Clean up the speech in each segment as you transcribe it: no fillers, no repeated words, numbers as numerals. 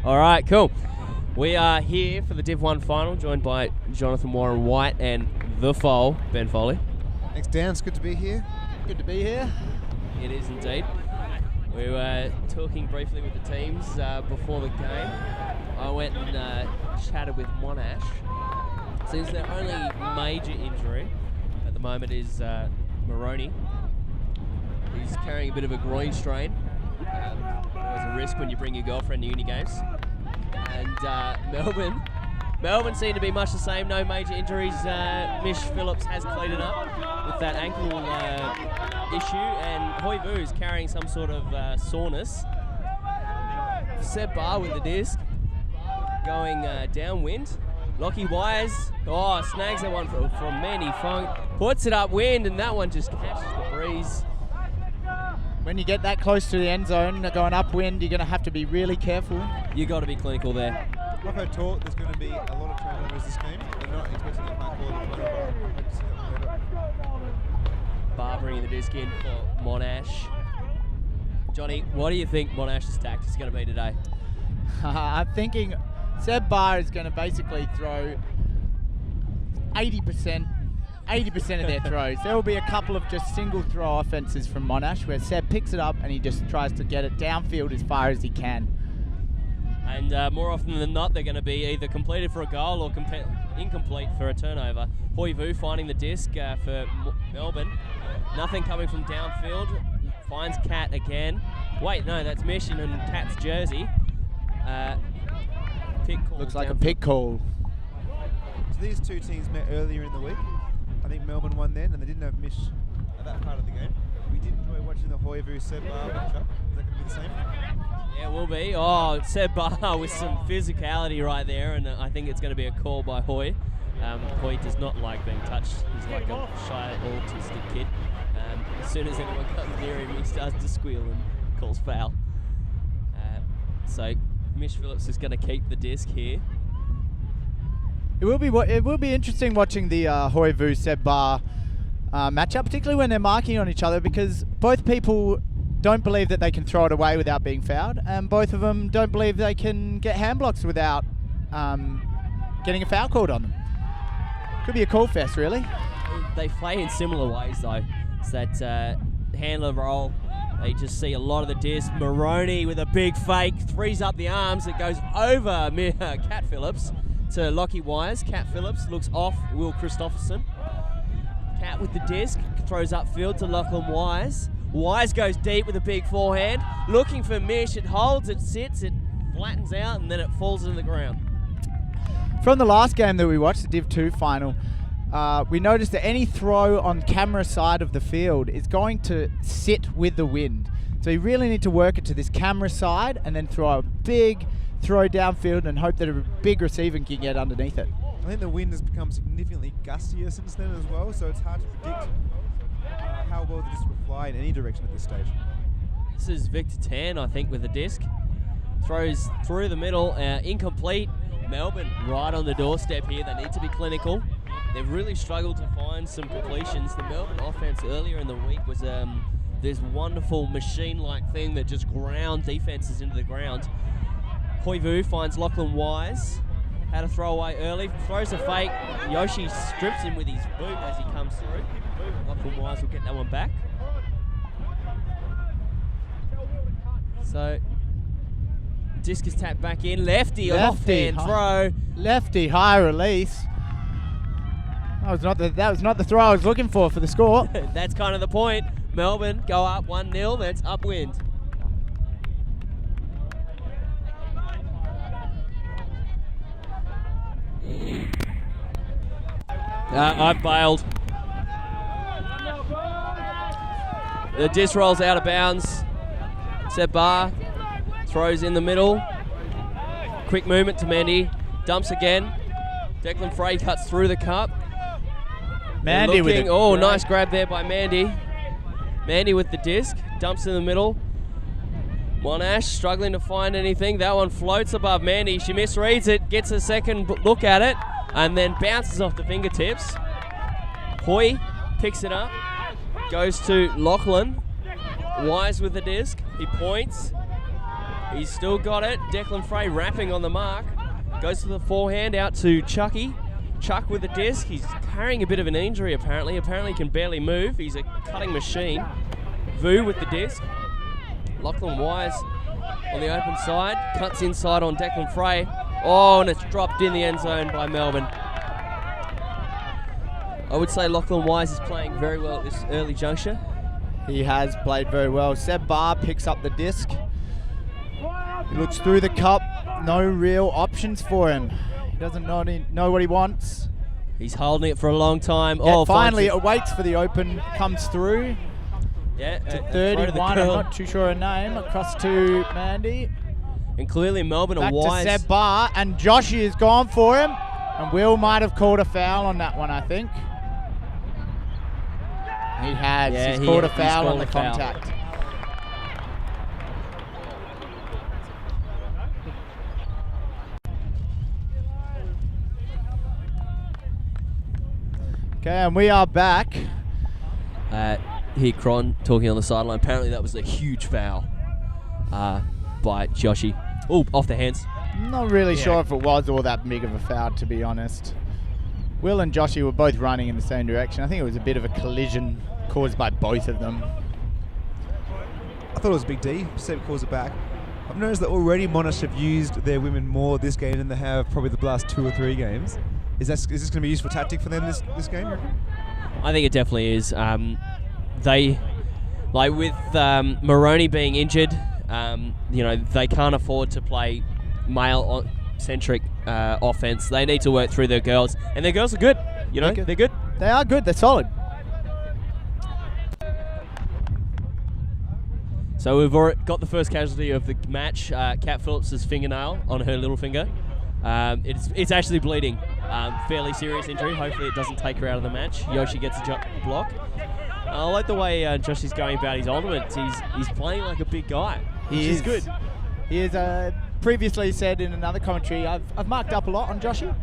All right, cool. We are here for the Div 1 final, joined by Jonathan Warren White and the Foal, Ben Foley. Thanks, Dan. It's good to be here. Good to be here. It is indeed. We were talking briefly with the teams before the game. I went and chatted with Monash. Seems their only major injury at the moment is Moroney. He's carrying a bit of a groin strain. Always a risk when you bring your girlfriend to uni games. And Melbourne seem to be much the same. No major injuries. Mish Phillips has cleaned it up with that ankle issue, and Hoi Vu is carrying some sort of soreness. Seb Barr with the disc going downwind. Lockie Wise, snags that one from Mandy Funk, puts it upwind, and that one just catches the breeze. When you get that close to the end zone, going upwind, you're going to have to be really careful. You got to be clinical there. Like I taught, there's going to be a lot of turnovers this game. They're not expecting a high quality Barr bringing the disc in for Monash. Johnny, what do you think Monash's tactics is going to be today? I'm thinking Seb Barr is going to basically throw 80% of their throws. There will be a couple of just single throw offenses from Monash where Seb picks it up and he just tries to get it downfield as far as he can. And more often than not, they're going to be either completed for a goal or incomplete for a turnover. Hoi Vu finding the disc for Melbourne. Nothing coming from downfield. Finds Cat again. Wait, no, that's Mission and Cat's jersey. Pick call. Looks like a pick call. So these two teams met earlier in the week. I think Melbourne won then, and they didn't have Mish at that part of the game. We did enjoy watching the Hoi Vu Seb Barr matchup. Is that going to be the same? Yeah, it will be. Oh, Seb Barr with some physicality right there, and I think it's going to be a call by Hoi. Hoi does not like being touched. He's like a shy, autistic kid. As soon as anyone comes near him, he starts to squeal and calls foul. So Mish Phillips is going to keep the disc here. It will be interesting watching the Hoi Vu Seb Barr matchup, particularly when they're marking on each other, because both people don't believe that they can throw it away without being fouled, and both of them don't believe they can get hand blocks without getting a foul called on them. Could be a call fest, really. They play in similar ways, though. It's that handler role. They just see a lot of the disc. Moroney with a big fake, frees up the arms. It goes over Cat Phillips to Lockie Wise. Cat Phillips looks off Will Christopherson. Cat with the disc, throws upfield to Lachlan Wise. Wise goes deep with a big forehand, looking for Mish. It holds, it sits, it flattens out, and then it falls into the ground. From the last game that we watched, the Div 2 final, we noticed that any throw on camera side of the field is going to sit with the wind. So you really need to work it to this camera side and then throw a big throw downfield and hope that a big receiver can get underneath it. I think the wind has become significantly gustier since then as well, so it's hard to predict how well the disc will fly in any direction at this stage. This is Victor Tan, I think, with the disc. Throws through the middle, incomplete. Melbourne right on the doorstep here. They need to be clinical. They've really struggled to find some completions. The Melbourne offense earlier in the week was this wonderful machine-like thing that just ground defenses into the ground. Hoi Vu finds Lachlan Wise. Had a throwaway early, throws a fake. Yoshi strips him with his boot as he comes through. Lachlan Wise will get that one back. So, disc is tapped back in. Lefty offhand throw. Lefty high release. That was not the throw I was looking for the score. That's kind of the point. Melbourne go up 1-0. That's upwind. I've bailed. The disc rolls out of bounds. Seb Barr throws in the middle. Quick movement to Mandy. Dumps again. Declan Frey cuts through the cup. Mandy with it. Oh, nice grab there by Mandy. Mandy with the disc. Dumps in the middle. Monash struggling to find anything. That one floats above Mandy. She misreads it. Gets a second look at it. And then bounces off the fingertips. Hoi picks it up. Goes to Lachlan. Wise with the disc. He points. He's still got it. Declan Frey rapping on the mark. Goes to the forehand out to Chucky. Chuck with the disc. He's carrying a bit of an injury apparently. Apparently can barely move. He's a cutting machine. Vu with the disc. Lachlan Wise on the open side. Cuts inside on Declan Frey. Oh, and it's dropped in the end zone by Melbourne. I would say Lachlan Wise is playing very well at this early juncture. He has played very well. Seb Barr picks up the disc. He looks through the cup. No real options for him. He doesn't know what he wants. He's holding it for a long time. Yet finally it waits for the open, comes through. Yeah, to 31, I'm not too sure her name. Across to Mandy. And clearly Melbourne are wise. Back to Seb Barr, and Joshy has gone for him. And Will might have called a foul on that one, I think. He has. Yeah, he's called a foul on the contact. Okay, and we are back. Here, Cron talking on the sideline. Apparently that was a huge foul by Joshy. Oh, off the hands. Not really sure if it was all that big of a foul, to be honest. Will and Joshy were both running in the same direction. I think it was a bit of a collision caused by both of them. I thought it was Big D. Seb calls it back. I've noticed that already Monash have used their women more this game than they have probably the last 2 or 3 games. Is this going to be a useful tactic for them this game, you reckon? I think it definitely is. They, like with Moroney being injured, they can't afford to play male-centric offense. They need to work through their girls, and their girls are good. They're good. They are good. They're solid. So we've already got the first casualty of the match. Kat Phillips' fingernail on her little finger. It's actually bleeding. Fairly serious injury. Hopefully it doesn't take her out of the match. Yoshi gets a block. I like the way Josh is going about his ultimates. He's playing like a big guy. He's good. He is previously said in another commentary, I've marked up a lot on Joshy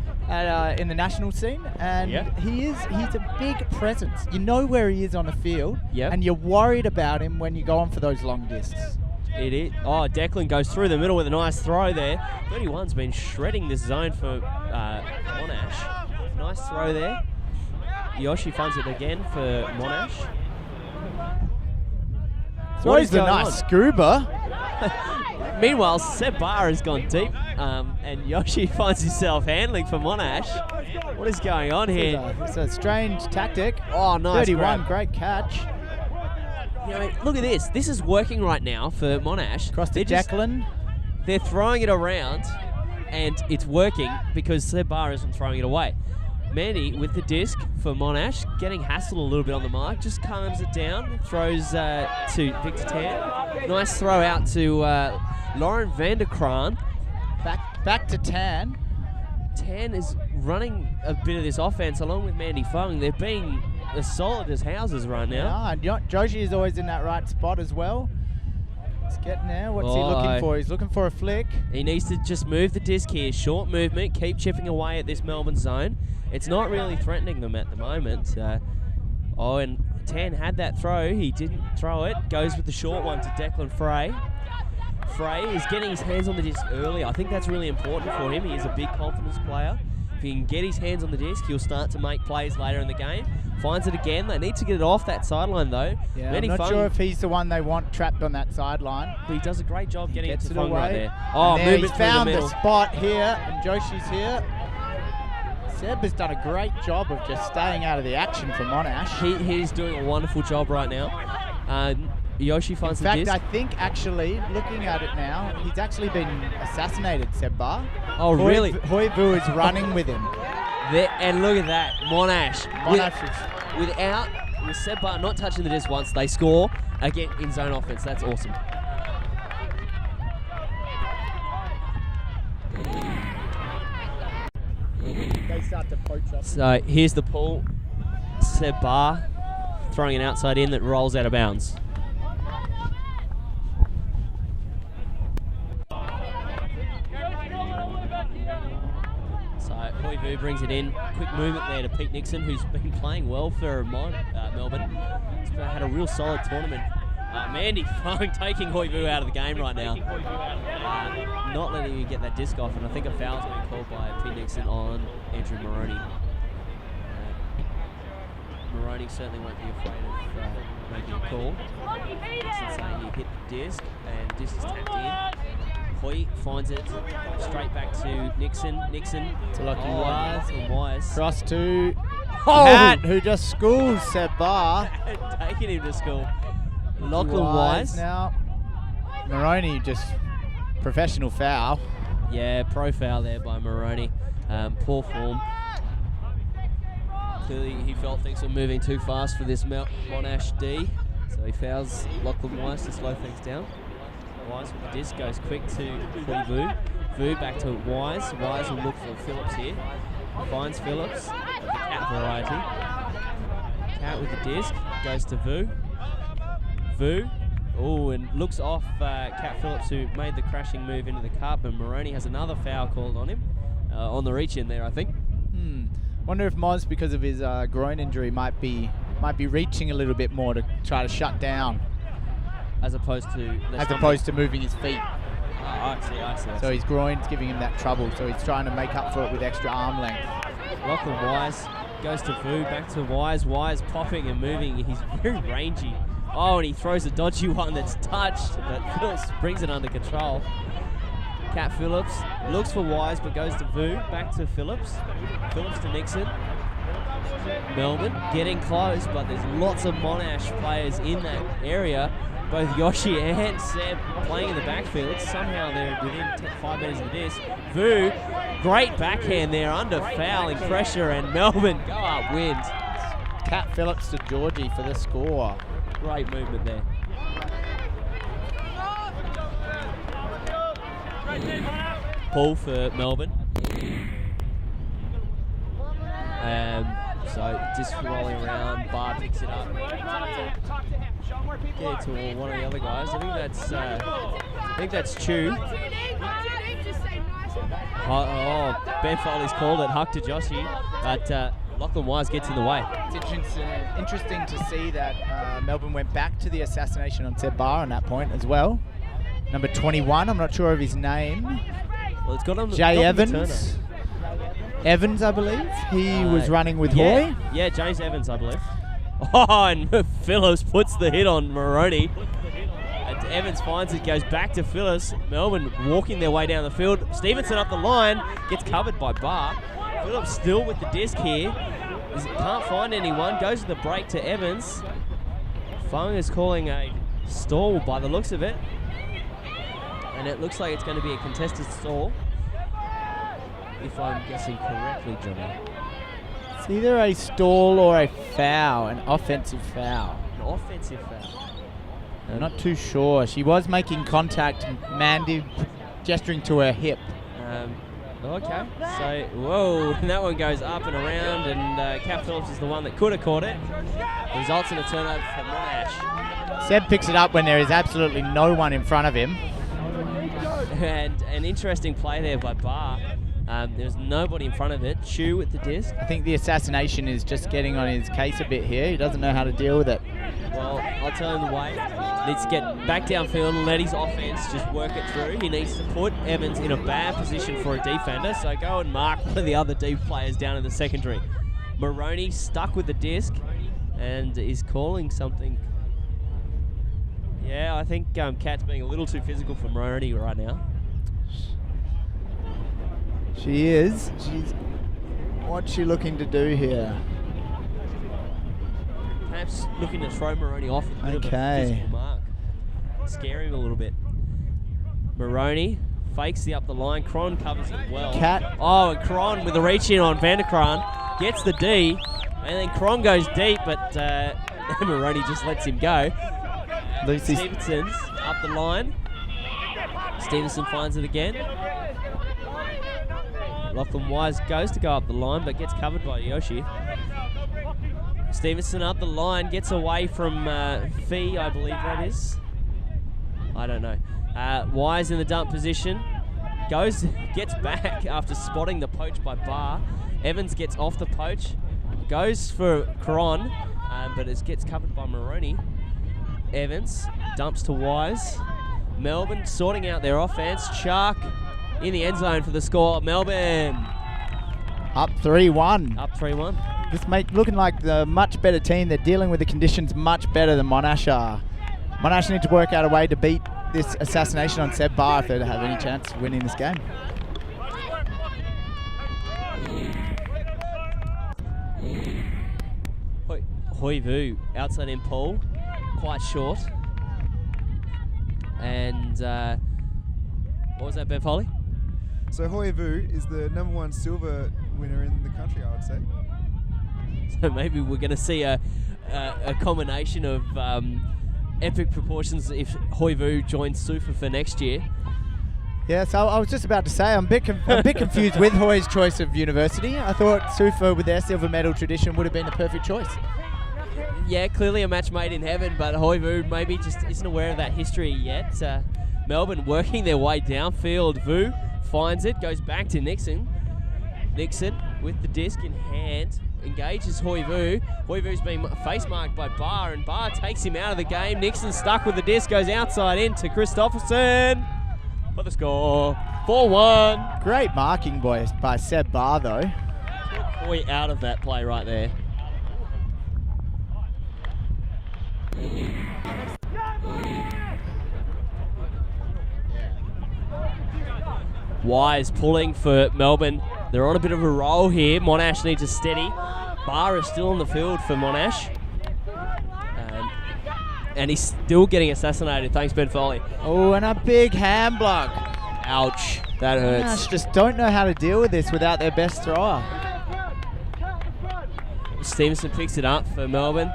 in the national scene, and he's a big presence. You know where he is on the field, and you're worried about him when you go on for those long discs. It is. Oh, Declan goes through the middle with a nice throw there. 31's been shredding this zone for Monash. Nice throw there. Yoshi funds it again for Monash. Throws the nice scuba. Meanwhile, Seb Barr has gone deep, and Yoshi finds himself handling for Monash. What is going on here? It's a strange tactic. Oh, nice 31, grab. Great catch. Look at this. This is working right now for Monash. Across to Declan. They're throwing it around, and it's working because Seb Barr isn't throwing it away. Mandy with the disc for Monash, getting hassled a little bit on the mark, just calms it down, throws to Victor Tan. Nice throw out to Lauren Vanderkraan. Back to Tan. Tan is running a bit of this offense along with Mandy Fung. They're being as solid as houses right now. Yeah, and Joshi is always in that right spot as well. He's getting there. What's he looking for? He's looking for a flick. He needs to just move the disc here. Short movement, keep chipping away at this Melbourne zone. It's not really threatening them at the moment. And Tan had that throw. He didn't throw it. Goes with the short one to Declan Frey. Frey is getting his hands on the disc early. I think that's really important for him. He is a big confidence player. If he can get his hands on the disc, he'll start to make plays later in the game. Finds it again. They need to get it off that sideline, though. Yeah, I'm not sure if he's the one they want trapped on that sideline. But he does a great job getting it to Fung right there. Oh, and he's found the spot here, and Joshi's here. Seb has done a great job of just staying out of the action for Monash. He's doing a wonderful job right now. Yoshi finds the disc. In fact, I think actually, looking at it now, he's actually been assassinated, Seb Barr. Oh, really? Hoi Vu is running with him. And look at that, Monash with Seb Barr not touching the disc once, they score again in zone offense. That's awesome. They start to poach up. So here's the pull. Seb Barr throwing an outside in that rolls out of bounds. Hoi Vu brings it in. Quick movement there to Pete Nixon, who's been playing well for Melbourne. He's had a real solid tournament. Mandy Fung taking Hoivu out of the game right now. Not letting him get that disc off, and I think a foul's been called by Pete Nixon on Andrew Moroney. Moroney certainly won't be afraid of making a call. Nixon saying he hit the disc, and disc is tapped in. Hoy finds it straight back to Nixon. Nixon to Lucky Wise. And Wise. Cross to Cat, who just schools Seb Barr. Taking him to school. Lachlan Wise. Now, Moroney just professional foul. Yeah, pro foul there by Moroney. Poor form. Clearly he felt things were moving too fast for this Monash D. So he fouls Lachlan Wise to slow things down. Wise with the disc goes quick to Vu. Vu back to Wise. Wise will look for Phillips here. Finds Phillips of the Cat variety. Cat with the disc goes to Vu. Vu. Oh, and looks off Cat Phillips, who made the crashing move into the cup, and Moroney has another foul called on him. On the reach in there, I think. Wonder if Moz, because of his groin injury, might be reaching a little bit more to try to shut down, as opposed to moving his feet. I see. So his groin's giving him that trouble, so he's trying to make up for it with extra arm length. Lachlan Wise goes to Vu, back to Wise. Wise popping and moving. He's very rangy. Oh, and he throws a dodgy one that's touched, but Phillips brings it under control. Cat Phillips looks for Wise, but goes to Vu, back to Phillips. Phillips to Nixon. Melbourne getting close, but there's lots of Monash players in that area. Both Yoshi and Seb playing in the backfield. Somehow they're within 5 minutes of the disc. Vu, great backhand there, under fouling pressure, and Melbourne go up wins. Cat Phillips to Georgie for the score. Great movement there. Pull for Melbourne. So disc rolling around, Barr picks it up. Get it to one of the other guys. I think that's Chu. Ben Foley's called it, Huck to Joshy, but Lachlan Wise gets in the way. It's interesting to see that Melbourne went back to the assassination on Seb Barr on that point as well. Number 21, I'm not sure of his name. Well, it's got on Jay Evans. Evans, I believe. He was running with Hoy. Yeah, James Evans, I believe. Oh, and Phillips puts the hit on Moroney. And Evans finds it, goes back to Phillips. Melbourne walking their way down the field. Stevenson up the line, gets covered by Barr. Phillips still with the disc here. Can't find anyone, goes to the break to Evans. Fung is calling a stall by the looks of it. And it looks like it's going to be a contested stall, if I'm guessing correctly, Johnny. It's either a stall or a foul, an offensive foul. An offensive foul. I'm not too sure. She was making contact, Mandy gesturing to her hip. Okay, so, whoa, and that one goes up and around, and Cat Phillips is the one that could have caught it. Results in a turnover for Monash. Seb picks it up when there is absolutely no one in front of him. And an interesting play there by Barr. There's nobody in front of it. Chu with the disc. I think the assassination is just getting on his case a bit here. He doesn't know how to deal with it. Well, I'll tell him the way. He needs to get back downfield and let his offense just work it through. He needs to put Evans in a bad position for a defender, so go and mark one of the other deep players down in the secondary. Moroney stuck with the disc and is calling something. Yeah, I think Kat's being a little too physical for Moroney right now. She is. What's she looking to do here? Perhaps looking to throw Moroney off with a bit of a physical mark. Scare him a little bit. Moroney fakes the up the line. Cron covers it well. Cat. Oh, and Cron with a reach in on Vanderkran. Gets the D. And then Cron goes deep, but Moroney just lets him go. Stevenson's up the line. Stevenson finds it again. Lachlan Wise goes to go up the line, but gets covered by Yoshi. Stevenson up the line, gets away from Fee, I believe that is. I don't know. Wise in the dump position. Gets back after spotting the poach by Barr. Evans gets off the poach. Goes for Cron, but it gets covered by Moroney. Evans dumps to Wise. Melbourne sorting out their offense. Chuck in the end zone for the score. Melbourne Up 3-1. up 3-1. This looking like the much better team. They're dealing with the conditions much better than Monash are. Monash need to work out a way to beat this assassination on Seb Barr if they have any chance of winning this game. Hoivu outside in Paul, quite short. And what was that, Ben Foley? So Hoivu is the #1 silver winner in the country, I would say. So maybe we're going to see a combination of epic proportions if Hoivu joins Sufa for next year. Yeah, so I was just about to say I'm a bit confused with Hoy's choice of university. I thought Sufa with their silver medal tradition would have been the perfect choice. Yeah, clearly a match made in heaven, but Hoivu maybe just isn't aware of that history yet. Melbourne working their way downfield. Vu finds it, goes back to Nixon. Nixon with the disc in hand engages Hoivu. Hoivu's been face marked by Barr, and Barr takes him out of the game. Nixon stuck with the disc, goes outside into Christopherson for the score. 4-1. Great marking by Seb Barr though. Took Hoy out of that play right there. Wise pulling for Melbourne. They're on a bit of a roll here. Monash needs a steady. Barr is still on the field for Monash. And he's still getting assassinated. Thanks, Ben Foley. Oh, and a big hand block. Ouch. That hurts. Monash just don't know how to deal with this without their best thrower. Stevenson picks it up for Melbourne.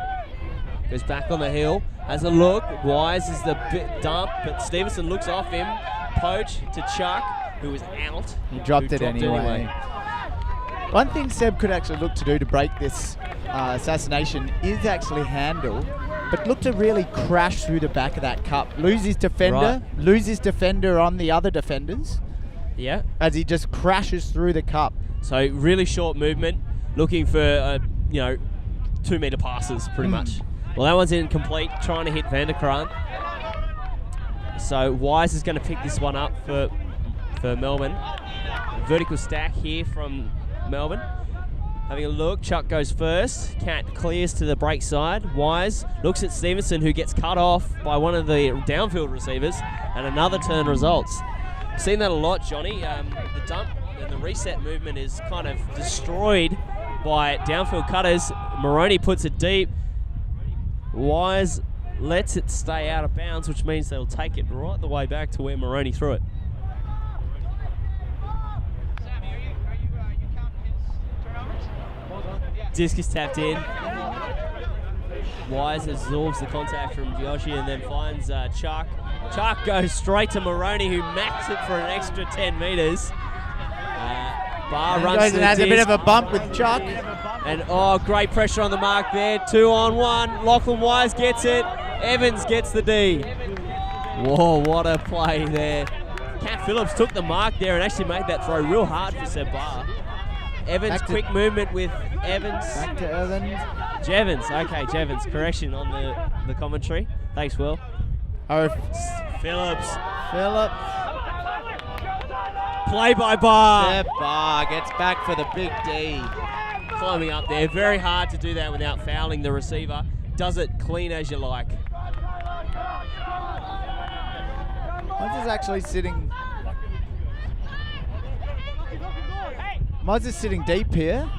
Goes back on the hill. Has a look. Wise is the dump, but Stevenson looks off him. Poach to Chuck, who was out. He dropped it anyway. One thing Seb could actually look to do to break this assassination is actually handle, but look to really crash through the back of that cup. Lose his defender on the other defenders. Yeah. As he just crashes through the cup. So really short movement, looking for 2 metre passes pretty much. Well, that one's incomplete, trying to hit Vanderkrant. So Wise is going to pick this one up for Melbourne. Vertical stack here from Melbourne. Having a look, Chuck goes first. Cat clears to the break side. Wise looks at Stevenson, who gets cut off by one of the downfield receivers, and another turn results. Seen that a lot, Johnny. The dump and the reset movement is kind of destroyed by downfield cutters. Moroney puts it deep. Wise lets it stay out of bounds, which means they'll take it right the way back to where Moroney threw it. Disc is tapped in. Wise absorbs the contact from Yoshi and then finds Chuck. Chuck goes straight to Moroney, who macks it for an extra 10 metres. Barr runs to the has disc. a bit of a bump with Chuck. And great pressure on the mark there. 2-on-1. Lachlan Wise gets it. Evans gets the D. Whoa, what a play there. Cat Phillips took the mark there and actually made that throw real hard for Seb Barr. Evans, quick movement with Evans. Back to Evans. Jevons, okay, Jevons. Correction on the commentary. Thanks, Will. Phillips. Play by Barr. Seb Barr gets back for the big D. Climbing up there. Very hard to do that without fouling the receiver. Does it clean as you like. Moz is actually sitting... Moz is sitting deep here.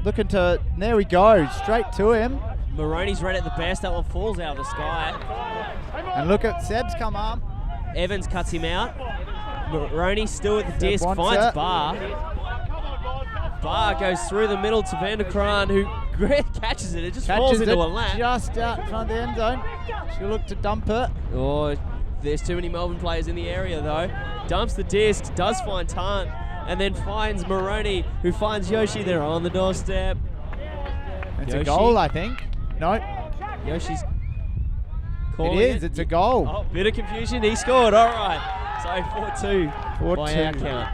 Looking to... There we go. Straight to him. Moroney's read it the best. That one falls out of the sky. And look at Seb's come up. Evans cuts him out. Moroney still at the disc. Finds Barr. Barr goes through the middle to Vanderkrant, who catches it. It just falls into a lap. Just out in front of the end zone. She'll look to dump it. Oh, there's too many Melbourne players in the area, though. Dumps the disc, does find Tant, and then finds Moroney, who finds Yoshi there on the doorstep. It's a goal, I think. No. Yoshi's calling it is. It's a goal. Oh, bit of confusion. He scored. All right. So 4-2 by our count.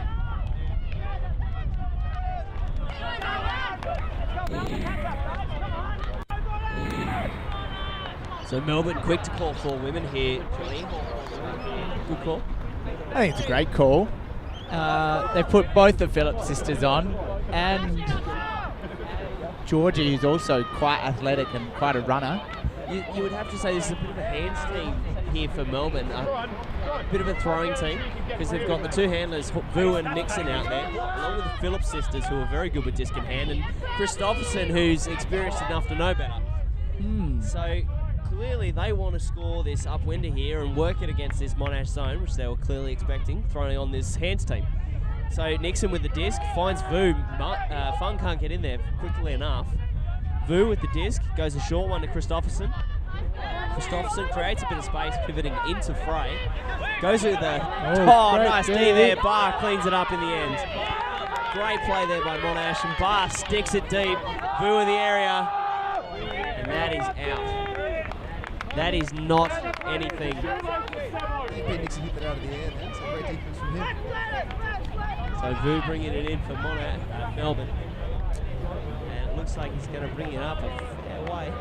So Melbourne quick to call for women here, Johnny. Good call. I think it's a great call. They've put both the Phillips sisters on, and Georgie, who's also quite athletic and quite a runner. You would have to say this is a bit of a hands team here for Melbourne. A bit of a throwing team, because they've got the two handlers, Vu and Nixon, out there, along with the Phillips sisters, who are very good with disc in hand, and Christopherson, who's experienced enough to know better. So clearly they want to score this upwinder here and work it against this Monash zone, which they were clearly expecting, throwing on this hands team. So Nixon with the disc finds Vu. Fung can't get in there quickly enough. Vu with the disc goes a short one to Christopherson. Christopherson creates a bit of space, pivoting into Frey. Goes with the nice D there. Barr cleans it up in the end. Great play there by Monash, and Barr sticks it deep. Vu in the area, and that is out. That is not anything. Nixon hit that out of the air then, so great defense from him. So Vu bringing it in for Melbourne. And it looks like he's going to bring it up a fair way.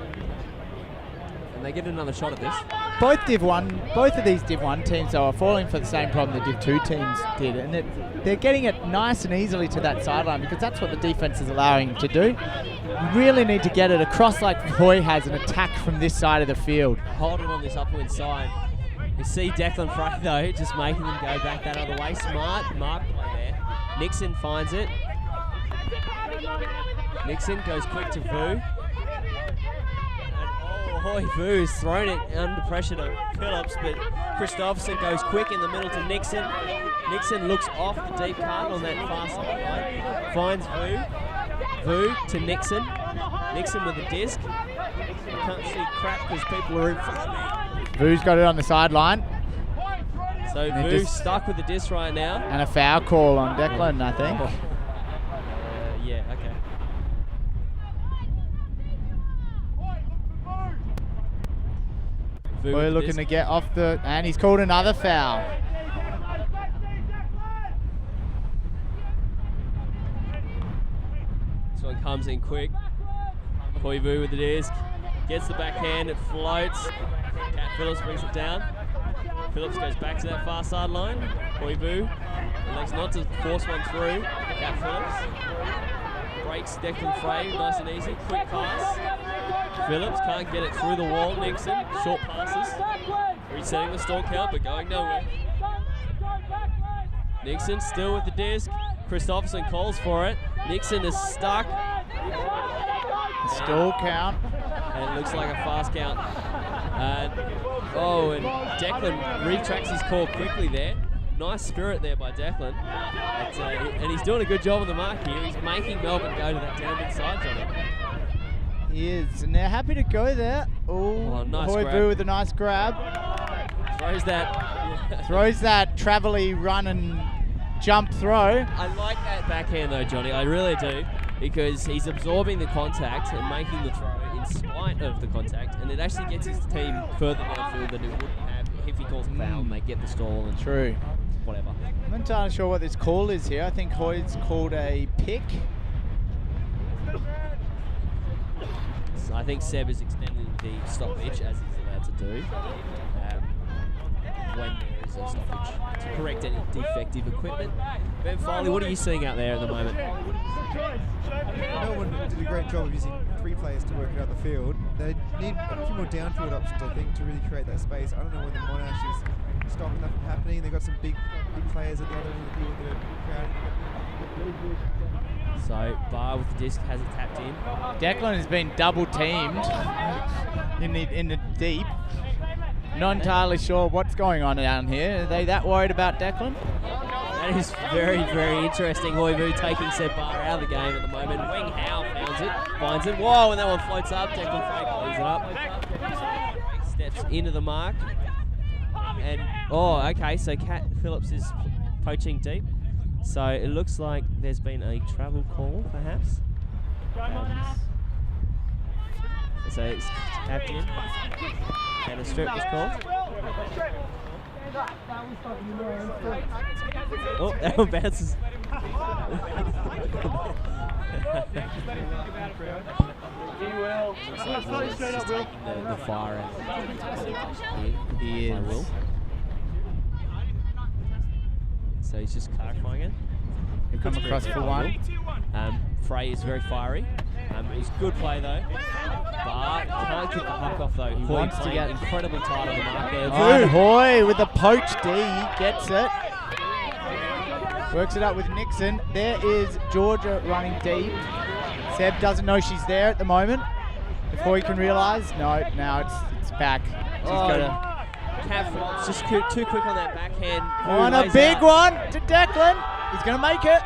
And they get another shot at this. Both of these Div 1 teams though are falling for the same problem the Div 2 teams did, and they're getting it nice and easily to that sideline, because that's what the defense is allowing them to do. You really need to get it across like Hoy has, an attack from this side of the field. Hold it on this upwind side. You see Declan Frey though, just making them go back that other way. Smart mark play there. Nixon finds it. Nixon goes quick to Vu. Hoy Vu's thrown it under pressure to Phillips, but Christopherson goes quick in the middle to Nixon. Nixon looks off the deep card on that far sideline. Finds Vu. Vu to Nixon. Nixon with the disc. I can't see crap because people are in front of me. Vu's got it on the sideline. So Vu's stuck with the disc right now. And a foul call on Declan, I think. Yeah, okay. We're looking to get off the... And he's called another foul. This one comes in quick. Vu with the disc. Gets the backhand, it floats. Cat Phillips brings it down. Phillips goes back to that far sideline. Vu elects not to force one through. Cat Phillips breaks Declan Frey, nice and easy. Quick pass. Phillips can't get it through the wall. Nixon, short passes. Resetting the stall count, but going nowhere. Nixon still with the disc. Christopherson calls for it. Nixon is stuck. Stall count. And it looks like a fast count. And Declan retracts his call quickly there. Nice spirit there by Declan. And he's doing a good job on the mark here. He's making Melbourne go to that down inside, Johnny. He is, and they're happy to go there. Nice Hoy grab. Vu with a nice grab. Throws that travelly run and jump throw. I like that backhand though, Johnny. I really do, because he's absorbing the contact and making the throw in spite of the contact, and it actually gets his team further downfield than it would have if he calls a foul and they get the stall and True. Whatever. I'm not entirely sure what this call is here. I think Hoy's called a pick. So I think Seb is extending the stoppage, as he's allowed to do, when there is a stoppage, to correct any defective equipment. Ben Foley, what are you seeing out there at the moment? Melbourne did a great job of using 3 players to work it out the field. They need a few more downfield options, I think, to really create that space. I don't know whether Monash is stopping that from happening. They've got some big players at the other end of the field that are crowded. So Barr with the disc has it tapped in. Declan has been double teamed in the deep. Not entirely sure what's going on down here. Are they that worried about Declan? That is very, very interesting. Hoy Vu taking Seb Barr out of the game at the moment. Wing Howe finds it. Whoa, and that one floats up. Declan Frey cleans it up. Steps into the mark. And, okay, so Cat Phillips is poaching deep. So it looks like there's been a travel call, perhaps. So it's tapped in. And a strip was called. Oh, that one bounces. Looks like Will is just taking the fire out. He is. Will. So he's just clarifying it. He'll come across for one. Frey is very fiery. He's good play though. But can't get the puck off though. He wants to get incredibly tight on the mark there. And Hoy with the poach D, he gets it. Works it up with Nixon. There is Georgia running deep. Seb doesn't know she's there at the moment. If Hoy can realise, no, now it's back. She's got to. Caff just too quick on that backhand. On a big one to Declan. He's going to make it.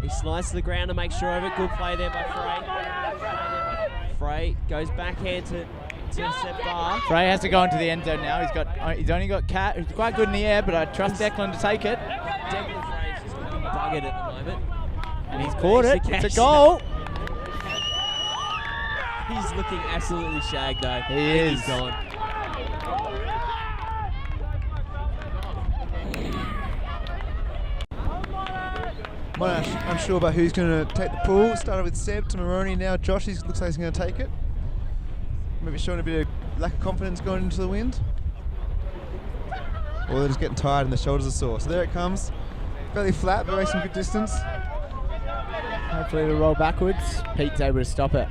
He slides to the ground to make sure of it. Good play there by Frey. Frey goes backhand to Seb Barr. Frey has to go into the end zone now. He's only got Cat, who's quite good in the air, but I trust Declan to take it. Declan Frey's just looking buggered at the moment. And he's caught it. It's a goal. He's looking absolutely shagged though. He is. He's gone. Monash unsure about who's going to take the pull. Started with Seb to Maroney. Now Josh looks like he's going to take it. Maybe showing a bit of lack of confidence going into the wind. Or they're just getting tired and the shoulders are sore. So there it comes. Fairly flat, but some good distance. Hopefully it'll roll backwards. Pete's able to stop it.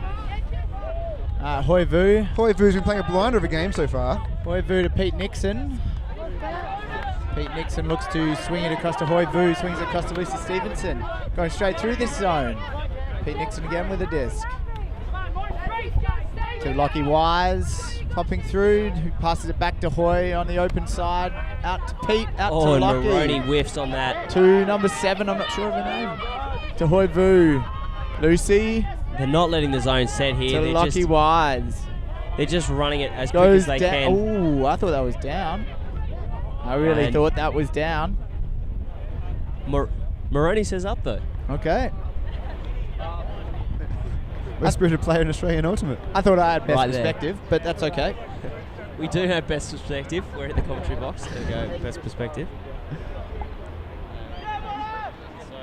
Hoi Vu. Hoi Vu's been playing a blinder of a game so far. Hoi Vu to Pete Nixon. Pete Nixon looks to swing it across to Hoi Vu, swings it across to Lucy Stevenson. Going straight through this zone. Pete Nixon again with a disc. To Lockie Wise, popping through, who passes it back to Hoi on the open side. Out to Pete, out to Lockie. And Maroney whiffs on that. To number 7, I'm not sure of her name. To Hoi Vu. Lucy. They're not letting the zone set here. To Lockie Wise. They're just running it as quick as they can. Oh, I thought that was down. I really thought that was down. Maroney says up though. Okay. Best spirited player in Australian Ultimate. I thought I had best Right perspective, but that's okay. We do have best perspective. We're in the commentary box. There we go, best perspective. So,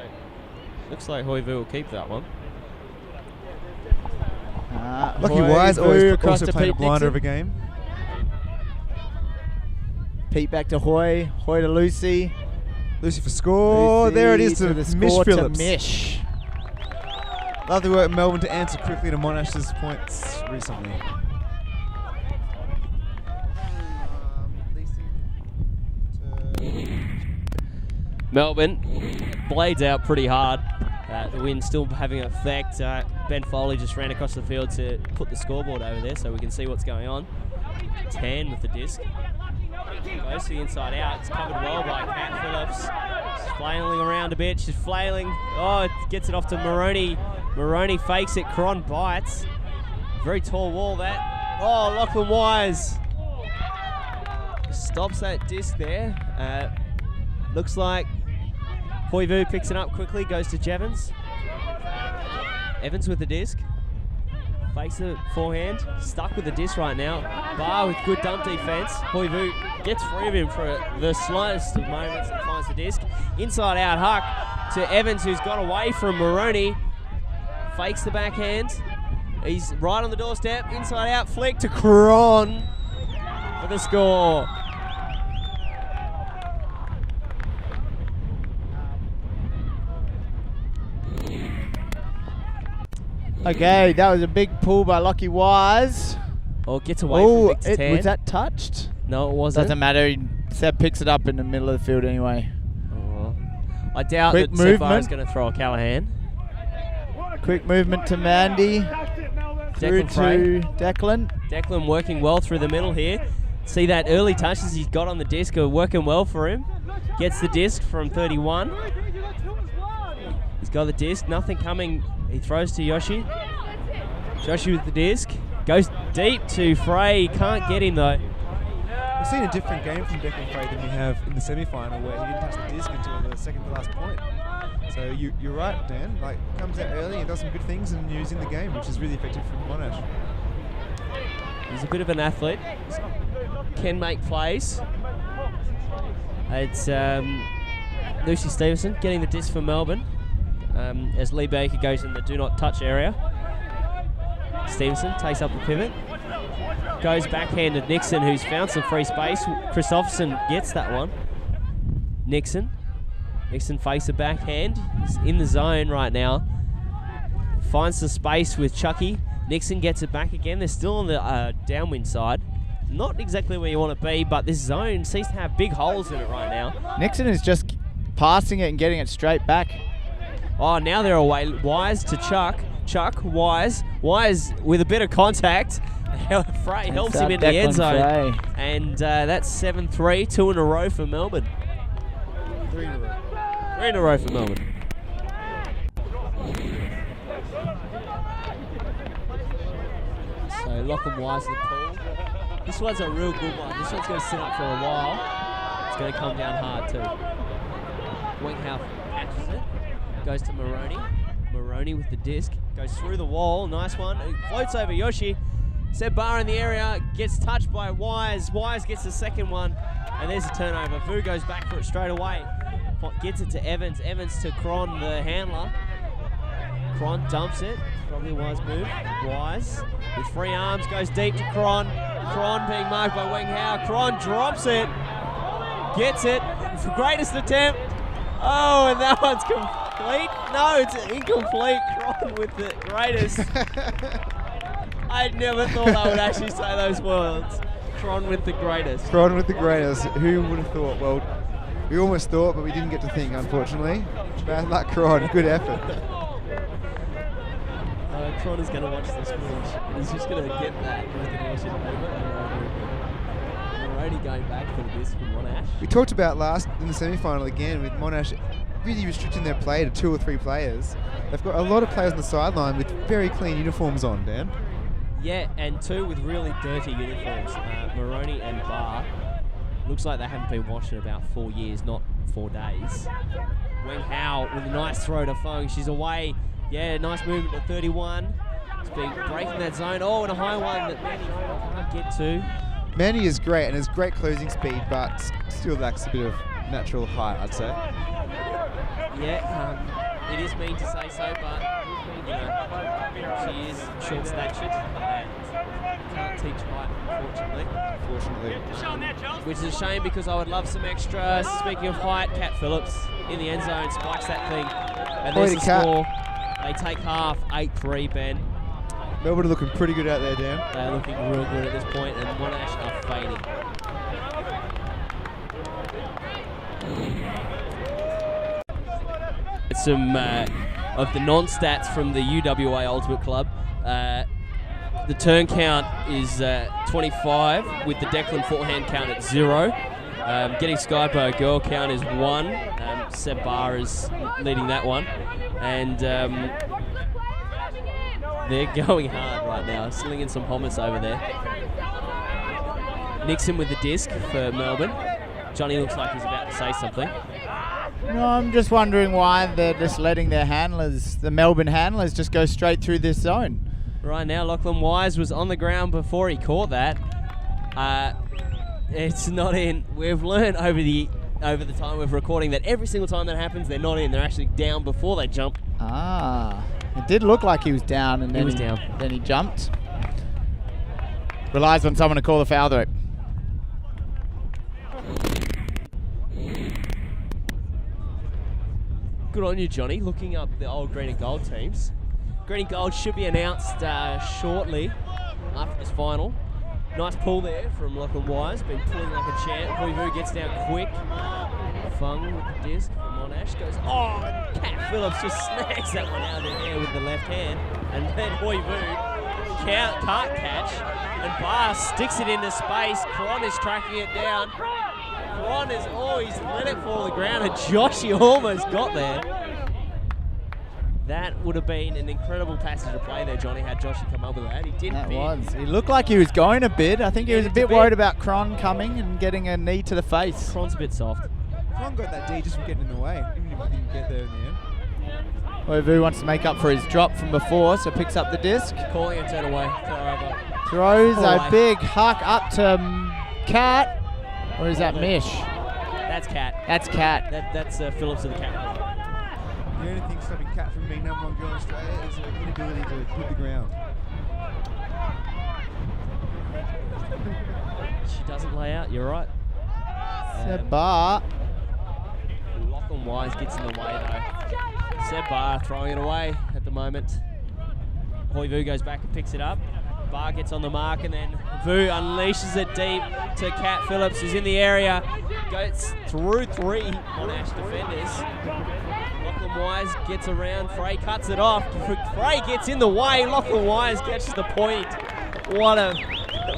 looks like Hoi Vu will keep that one. Lucky Wise always also playing a blinder of a game. Pete back to Hoi. Hoi to Lucy. Lucy for score. Lucy there it is to the Mish Phillips. To Mish. Lovely work Melbourne to answer quickly to Monash's points recently. Melbourne blades out pretty hard. The wind still having an effect. Ben Foley just ran across the field to put the scoreboard over there so we can see what's going on. 10 with the disc. Goes to the inside out. It's covered well by Kat Phillips. She's flailing around a bit. She's flailing. Oh, it gets it off to Maroney. Maroney fakes it. Cron bites. Very tall wall that. Oh, Lachlan Wise stops that disc there. Looks like Hoi Vu picks it up quickly. Goes to Jevons. Evans with the disc. Fakes the forehand, stuck with the disc right now. Barr with good dump defense. Hoi Vu gets free of him for the slightest of moments and finds the disc. Inside out Huck to Evans, who's got away from Maroney. Fakes the backhand. He's right on the doorstep. Inside out flick to Cron for the score. Okay, that was a big pull by Lockie Wise. Oh, gets away from Victor Tan. Was that touched? No, it wasn't. Doesn't matter. Seb picks it up in the middle of the field anyway. Oh, I doubt Quick that movement. Seb is going to throw a Callahan. Quick movement to Mandy. Through to Declan. Declan working well through the middle here. See that early touches he's got on the disc are working well for him. Gets the disc from 31. He's got the disc, nothing coming. He throws to Yoshi. Yoshi with the disc. Goes deep to Frey. Can't get him though. We've seen a different game from Declan Frey than we have in the semi-final where he didn't touch the disc until the second to last point. So you're right, Dan. Like, comes out early and does some good things and he's in the game, which is really effective for Monash. He's a bit of an athlete. Can make plays. It's Lucy Stevenson getting the disc for Melbourne. As Lee Baker goes in the do not touch area. Stevenson takes up the pivot. Goes backhand to Nixon, who's found some free space. Christopherson gets that one. Nixon fakes a backhand. He's in the zone right now. Finds the space with Chucky. Nixon gets it back again. They're still on the downwind side. Not exactly where you want to be, but this zone seems to have big holes in it right now. Nixon is just passing it and getting it straight back. Oh, now they're away. Wise to Chuck. Wise with a bit of contact. Frey helps him in the end zone. Frey. And that's 7-3, 2 in a row for Melbourne. 3 in a row. 3 in a row for Melbourne. So Lachlan Wise to the pool. This one's a real good one. This one's going to sit up for a while. It's going to come down hard too. Winghouse catches it. Goes to Maroney. Maroney with the disc. Goes through the wall. Nice one. It floats over Yoshi. Seb Barr in the area. Gets touched by Wise. Wise gets the second one. And there's a turnover. Vu goes back for it straight away. Gets it to Evans. Evans to Cron, the handler. Cron dumps it. Probably a wise move. Wise with free arms. Goes deep to Cron. Cron being marked by Weng Hao. Cron drops it. Gets it. Greatest attempt. Oh, and that one's complete. No, it's incomplete. Cron with the greatest. I never thought I would actually say those words. Cron with the greatest. Cron with the greatest. Who would have thought? Well, we almost thought, but we didn't get to think, unfortunately. Bad luck, Cron. Good effort. Cron is going to watch this match. He's just going to get that. He's going to watch it over. Already going back for the disc from Monash. We talked about last in the semi-final again with Monash really restricting their play to 2 or 3 players. They've got a lot of players on the sideline with very clean uniforms on, Dan. Yeah, and 2 with really dirty uniforms. Maroney and Barr. Looks like they haven't been washed in about 4 years, not 4 days. Weng Hao with a nice throw to Fung. She's away. Yeah, nice movement to 31. It's been breaking that zone. Oh, and a high one that Manny can't get to. Manny is great and has great closing speed, but still lacks a bit of natural height, I'd say. Yeah, it is mean to say so, but you know, she is short-statured and can't teach height, unfortunately. Which is a shame because I would love some extra. Speaking of height, Kat Phillips in the end zone spikes that thing, and there's the score. They take half, 8-3, Ben. Melbourne are looking pretty good out there, Dan. They're looking real good at this point, and Monash are fading. Some of the non-stats from the UWA Ultimate Club. The turn count is 25, with the Declan forehand count at 0. Getting skied by a girl count is 1. Seb Barr is leading that one. And they're going hard right now, slinging some hummus over there. Nixon with the disc for Melbourne. Johnny looks like he's about to say something. No, I'm just wondering why they're just letting their handlers, the Melbourne handlers, just go straight through this zone. Right now, Lachlan Wise was on the ground before he caught that. It's not in. We've learned over the time of recording that every single time that happens, they're not in. They're actually down before they jump. Ah, it did look like he was down, and then then he jumped. Relies on someone to call the foul though. Good on you, Johnny. Looking up the old green and gold teams. Green and gold should be announced shortly after this final. Nice pull there from Lachlan Wise. Been pulling like a champ. Hoivu gets down quick. Fung with the disc from Monash goes. Oh, and Kat Phillips just snags that one out of the air with the left hand. And then Hoivu can't catch. And Barr sticks it into space. Cron is tracking it down. Cron is, he's let it fall to the ground. And Joshy almost got there. That would have been an incredible passage of play there, Johnny, had Joshy come up with that. He didn't. He looked like he was going a bit. I think he was a bit worried about Cron coming and getting a knee to the face. Cron's a bit soft. Cron got that D just from getting in the way, even if he didn't get there in the end. Hoivu wants to make up for his drop from before, so picks up the disc. Calling a turn away. Throws a big huck up to Kat. Or is that Mish? That's Kat. That's Kat. That's Phillips of the Cat. The only thing stopping Kat from being #1 girl in Australia is her inability to hit the ground. doesn't lay out, you're right. Seb Barr. Lachlan Wise gets in the way though. Seb Barr throwing it away at the moment. Hoivu goes back and picks it up. Barr gets on the mark and then Vu unleashes it deep to Kat Phillips, who's in the area. Goes through 3 Monash defenders. Lachlan Wise gets around. Frey cuts it off. Frey gets in the way. Lachlan Wise catches the point. What a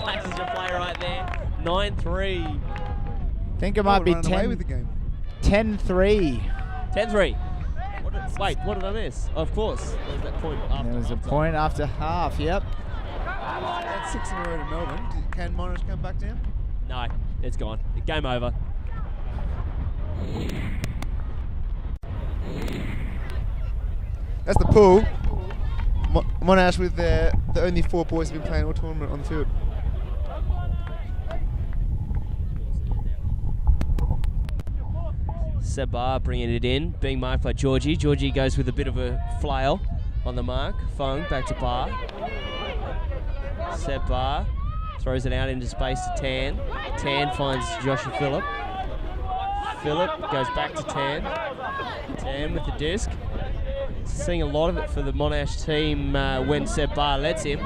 passage of play right there. 9-3. I think it might be away with the game. 10-3. 10-3. Wait, what did I miss? Of course. There was that point after. There was a point after half, yep. That's 6 in a row to Melbourne. Can Monash come back down? No, it's gone. Game over. That's the pool. Monash with the only 4 boys who've been playing all tournament on the field. Seb Barr bringing it in, being marked by Georgie. Georgie goes with a bit of a flail on the mark. Fung back to Barr. Seb Barr throws it out into space to Tan. Tan finds Joshua Phillip. Phillip goes back to Tan. Tan with the disc. Seeing a lot of it for the Monash team when Seb Barr lets him.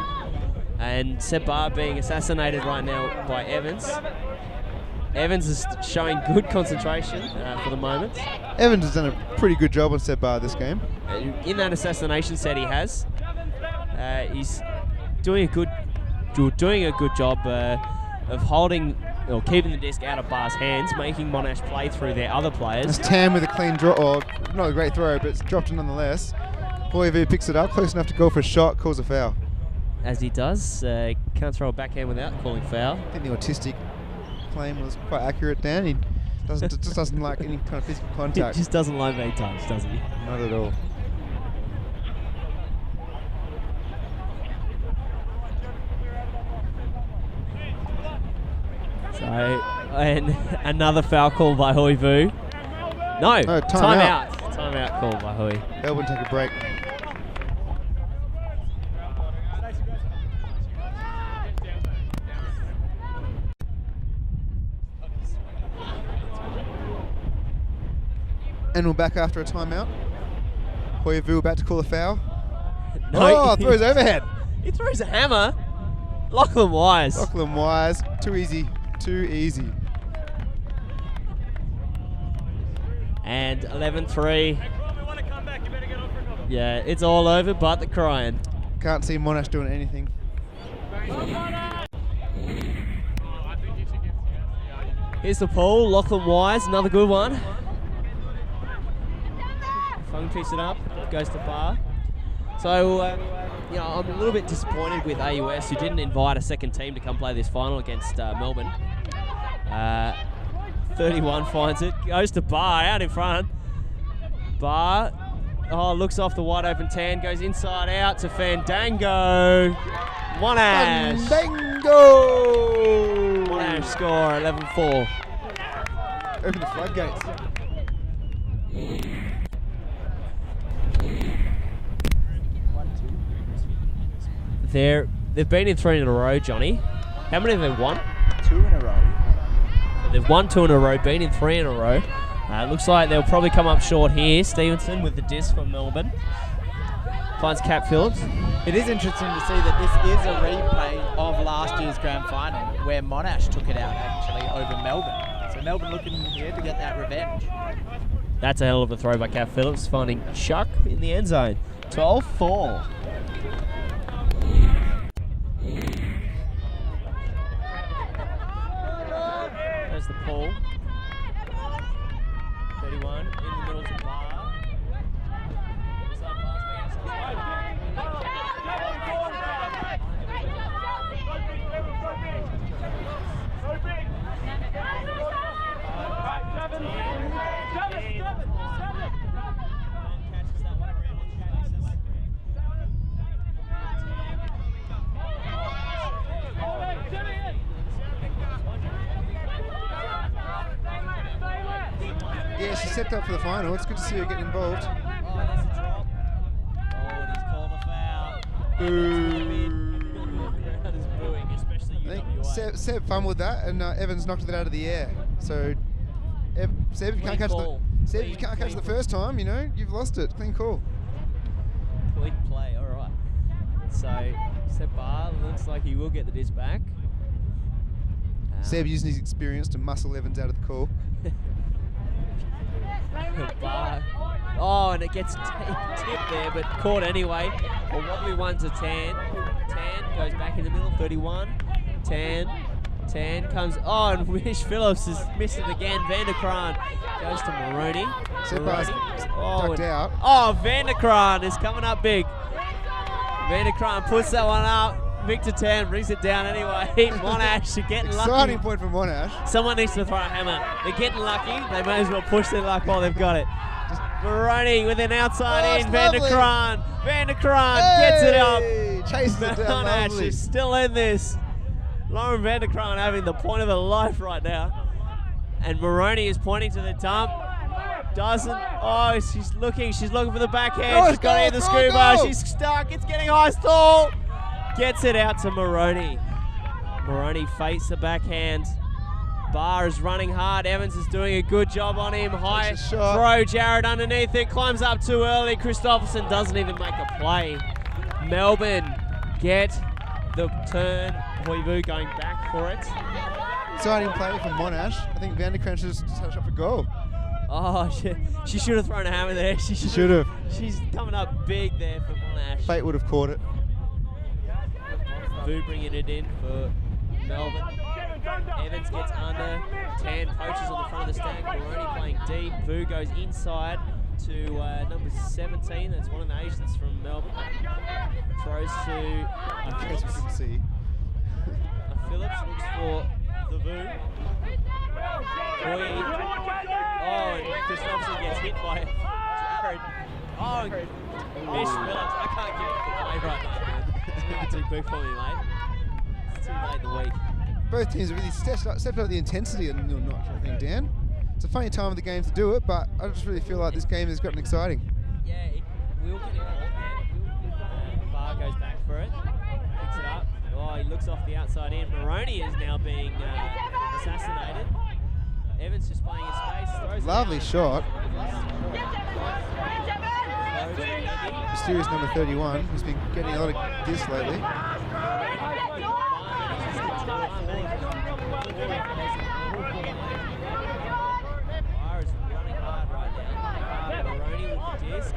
And Seb Barr being assassinated right now by Evans. Evans is showing good concentration for the moment. Evans has done a pretty good job on Seb Barr this game. In that assassination set he has. He's doing a good job of holding or keeping the disc out of Barr's hands, making Monash play through their other players. It's Tam with a clean draw, or not a great throw, but it's dropped it nonetheless. Hoivu picks it up, close enough to go for a shot, calls a foul. As he does, can't throw a backhand without calling foul. I think the autistic claim was quite accurate, Dan. He just doesn't like any kind of physical contact. He just doesn't like being touched, does he? Not at all. So, and another foul call by Hoivu. No, timeout. Timeout call by Hui. Melbourne take a break. And we're back after a timeout. Hoivu about to call a foul. No, throws overhead. He throws a hammer. Lachlan Wise. Lachlan Wise. Too easy. Too easy. And 11-3. Yeah, it's all over but the crying. Can't see Monash doing anything. Here's the pool. Lachlan Wise, another good one. Fung picks it up, goes to Barr. So, I'm a little bit disappointed with AUS, who didn't invite a second team to come play this final against Melbourne. 31 finds it, goes to Barr, out in front. Barr, looks off the wide open Tan, goes inside out to Fandango. Monash. Fandango! Monash score, 11-4. Open the floodgates. They've been in 3 in a row, Johnny. How many have they won? 2 in a row. They've won 2 in a row, been in 3 in a row. Looks like they'll probably come up short here. Stevenson with the disc from Melbourne. Finds Kat Phillips. It is interesting to see that this is a replay of last year's grand final where Monash took it out actually over Melbourne. So Melbourne looking here to get that revenge. That's a hell of a throw by Kat Phillips, finding Chuck in the end zone. 12-4. There's the pull. 31 in the middle to Barr. Yeah, she's set up for the final. It's good to see her getting involved. Oh, there's a drop. Oh, and he's called a foul. Boo. The crowd is booing, especially I think UWA. Seb fumbled that, and Evans knocked it out of the air. So, Seb, if you can't catch the first time, you know, you've lost it. Clean call. Clean play, all right. So, Seb Barr looks like he will get the disc back. Seb using his experience to muscle Evans out of the call. Barr. Oh, and it gets tipped there, but caught anyway. A wobbly one to Tan. Tan goes back in the middle, 31. Tan comes, oh, and Wish Phillips has missed it again. Vanderkraan goes to Maroney. Seppar's ducked out. Oh, Vanderkraan is coming up big. Vanderkraan puts that one up. Victor Tan brings it down anyway. Monash are getting lucky. Exciting point for Monash. Someone needs to throw a hammer. They're getting lucky. They may as well push their luck while they've got it. Maroney with an outside in. Vanderkraan gets it up. Chased it down. Monash is still in this. Lauren Vanderkraan having the point of her life right now. And Maroney is pointing to the dump. Doesn't. Oh, she's looking for the backhand. She's got it in the scuba. She's stuck. It's getting high stall. Gets it out to Maroney. Maroney fakes the backhand. Barr is running hard. Evans is doing a good job on him. High throw. Jared underneath it. Climbs up too early. Christopherson doesn't even make a play. Melbourne get the turn. Hoivu going back for it. Exciting play from Monash. I think Vanderkraan should just had a shot for goal. Oh, she should have thrown a hammer there. She should have. She's coming up big there for Monash. Fate would have caught it. Vu bringing it in for Melbourne. Evans gets under. Tan poaches on the front of the stack. Maroney playing deep. Vu goes inside to number 17. That's one of the Asians from Melbourne. Throws to. In case we couldn't see. Phillips looks for the Vu. Oh, and Christopherson gets hit by Jared. Oh, Mish Phillips. I can't give it the play right now, man. It's moving too quick for me, mate. It's too late in the week. Both teams have really stepped up the intensity and notch, I think, Dan. It's a funny time of the game to do it, but I just really feel like this game has gotten exciting. Yeah, we'll get involved. Barr goes back for it. Picks it up. Oh, he looks off the outside in. Maroney is now being assassinated. Evans just playing in space. Throws Lovely it shot. Mysterious number 31, who's been getting a lot of disc lately. Barr is running hard right now. Maroney with the disc.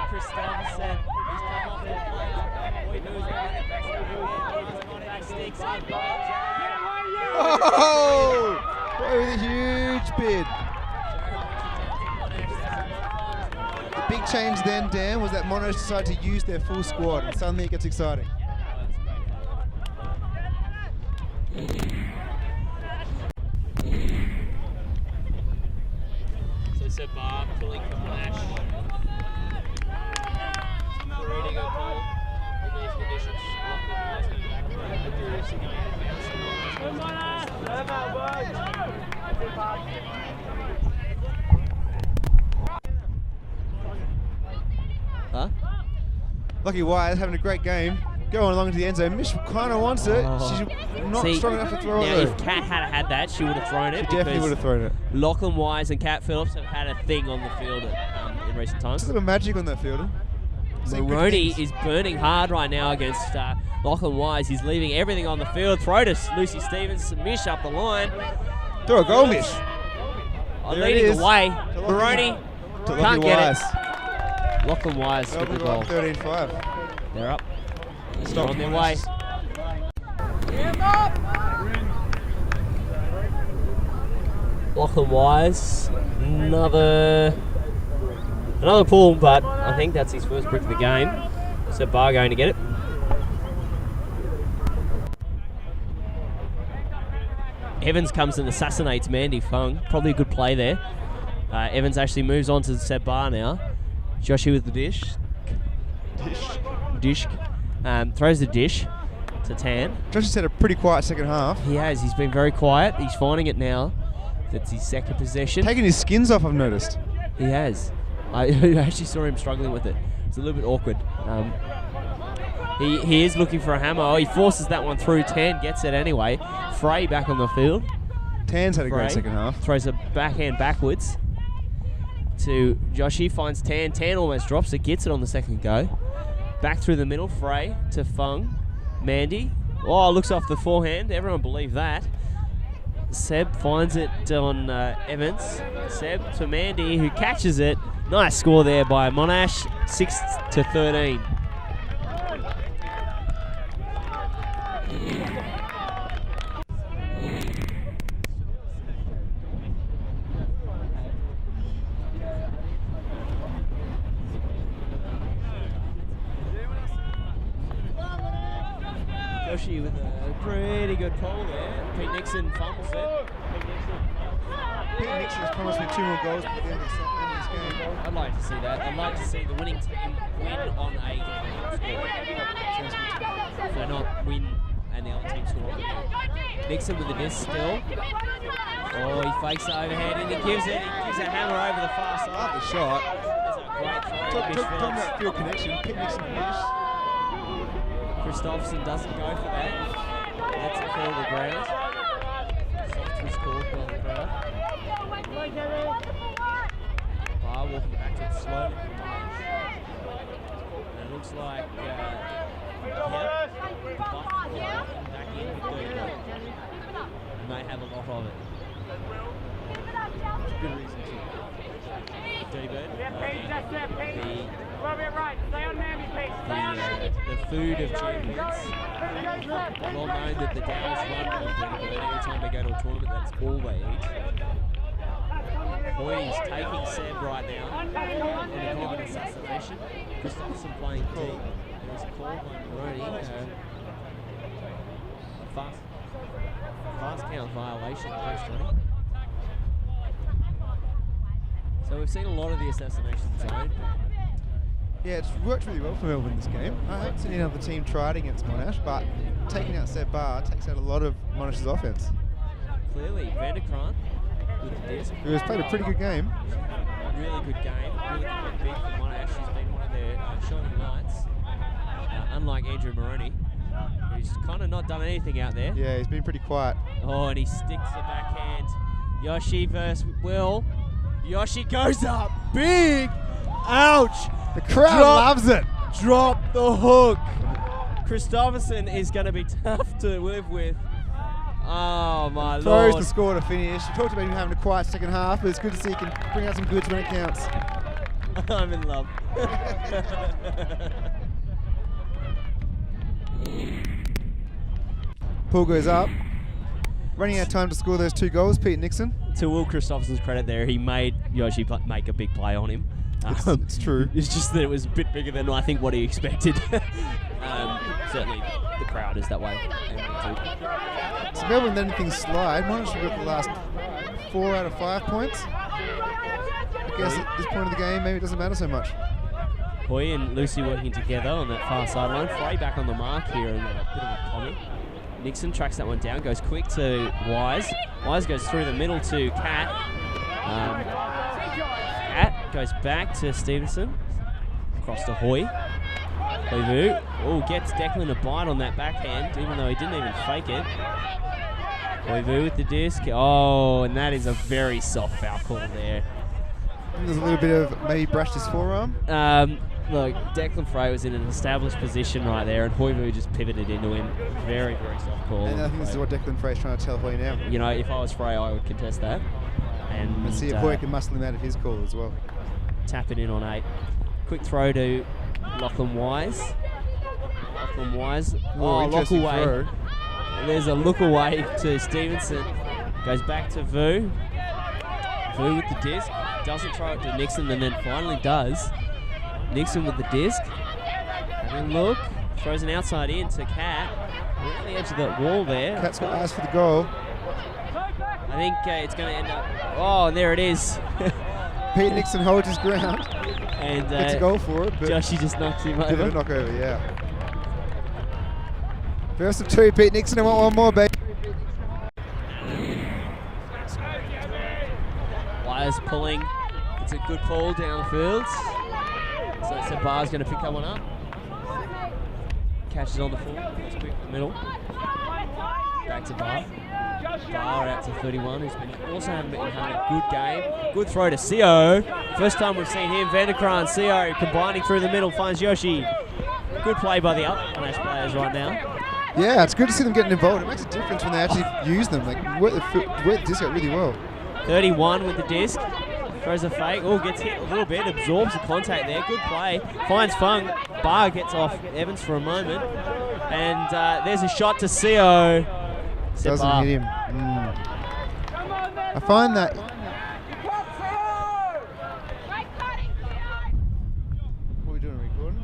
Christopherson, he's come off the plate. Oh! Boy with a huge bid. The big change then, Dan, was that Monash decided to use their full squad, and suddenly it gets exciting. So Seb Barr pulling from Monash. Reading a goal in these conditions. Huh? Lucky Wise having a great game. Going along to the end zone. Mish kind of wants it. She's not strong enough to throw it. Now, if Kat had had that, she would have thrown it. She definitely would have thrown it. Lachlan Wise and Kat Phillips have had a thing on the field in recent times. Just a little magic on that fielder. Maroney is burning hard right now against Lachlan Wise. He's leaving everything on the field. Throw to Lucy Stevens. Mish up the line. Throw a goal, Mish. Leading the way. Maroney can't get it. Lachlan Wise with the goal. 13-5. They're up. They're on their way. Lachlan Wise. Another pull, but I think that's his first brick of the game. So Barr going to get it. Evans comes and assassinates Mandy Fung. Probably a good play there. Evans actually moves on to Seb Barr now. Joshy with the dish. Throws the dish to Tan. Joshy's had a pretty quiet second half. He has. He's been very quiet. He's finding it now. That's his second possession. Taking his skins off, I've noticed. He has. I actually saw him struggling with it. It's a little bit awkward. He is looking for a hammer. Oh, he forces that one through. Tan gets it anyway. Frey back on the field. Tan's had a great second half. Throws a backhand backwards to Josh. He finds Tan. Tan almost drops it. Gets it on the second go. Back through the middle. Frey to Fung. Mandy. Oh, looks off the forehand. Everyone believed that. Seb finds it on Evans. Seb to Mandy, who catches it. Nice score there by Monash. 6-13. Yoshi with a pretty good pull there. Pete Nixon fumbles it. Pete Nixon has promised me 2 more goals at the end of this game. I'd like to see that. I'd like to see the winning team win on a game score. So not win and the other team score on the game. Nixon with the disc still. Oh, he fakes the overhead and he gives it. He gives a hammer over the far side. Love the shot. There's a great throw. Talking about field connection, Pete Nixon finished. Christopherson doesn't go for that. That's it for the ground. Soft was called by the crowd. Bar walking back to it slowly. And it looks like Buff back in with Dirty. He may have a lot of it. It's a good reason to. Dirty Bird. The food of champions. Well known that the Downs run on Dirty Bird. Every time they go to a tournament, that's all they eat. Hoy's taking Seb right now in a bit of an assassination. Christopherson playing deep. There was a call by Maroney. A fast count violation. So we've seen a lot of the assassination zone. Yeah, it's worked really well for Melbourne this game. I haven't seen any other team try it against Monash, but taking out Seb Barr takes out a lot of Monash's offense. Clearly, Vanderkrant with the disc. Who has played a pretty good game. Really good game. Really quite big for Monash. He's been one of their shining lights. Unlike Andrew Maroney, who's kind of not done anything out there. Yeah, he's been pretty quiet. Oh, and he sticks the backhand. Yoshi versus Will. Yoshi goes up. Big. Ouch. The crowd loves it. Drop the hook. Christopherson is going to be tough to live with. Oh, my Throws Lord. the score to finish. You talked about him having a quiet second half, but it's good to see he can bring out some goods when it counts. I'm in love. Pull goes up. Running out of time to score those 2 goals, Pete Nixon. To Will Christopherson's credit there, he made Yoshi make a big play on him. It's true. It's just that it was a bit bigger than I think what he expected. Certainly the crowd is that way. So Melbourne let anything slide. Monash have got the last 4 out of 5 points. I guess at this point of the game, maybe it doesn't matter so much. Hoy and Lucy working together on that far sideline. Frey back on the mark here and a bit of a comment. Nixon tracks that one down, goes quick to Wise. Wise goes through the middle to Cat. Cat goes back to Stevenson. Across to Hoy. Hoivu. Oh, gets Declan a bite on that backhand, even though he didn't even fake it. Hoivu with the disc. Oh, and that is a very soft foul call there. There's a little bit of maybe brushed his forearm. Look, Declan Frey was in an established position right there, and Hoivu just pivoted into him. Very, very soft call. And I think this is what Declan Frey's trying to tell Hoy now. You know, if I was Frey, I would contest that. And see if Hoy can muscle him out of his call as well. Tap it in on 8. Quick throw to Lachlan Wise. Lachlan Wise. Oh, look away. Throw. There's a look away to Stevenson. Goes back to Vu. Vu with the disc. Doesn't throw it to Nixon and then finally does. Nixon with the disc. Having a look. Throws an outside in to Cat. We're on the edge of that wall there. Cat's got eyes for the goal. I think it's going to end up... Oh, there it is. Pete Nixon holds his ground. And gets a goal for it. But Joshy just knocks him over. Give it a knockover, yeah. First of 2, Pete Nixon. I want one more, baby. Wires pulling. It's a good pull downfield. So it's Bar's going to pick that one up. Catches on the full. It's quick in the middle. Back to Bar. Bar out to 31, who's also having a good game. Good throw to Seo. First time we've seen him. Vanderkraan, Seo combining through the middle, finds Yoshi. Good play by the other Monash players right now. Yeah, it's good to see them getting involved. It makes a difference when they actually use them. Like, work the disc out really well. 31 with the disc. Throws a fake. Oh, gets hit a little bit. Absorbs the contact there. Good play. Finds Fung. Bar gets off Evans for a moment. And there's a shot to Seo. Doesn't hit him. I find that... What are we doing, recording?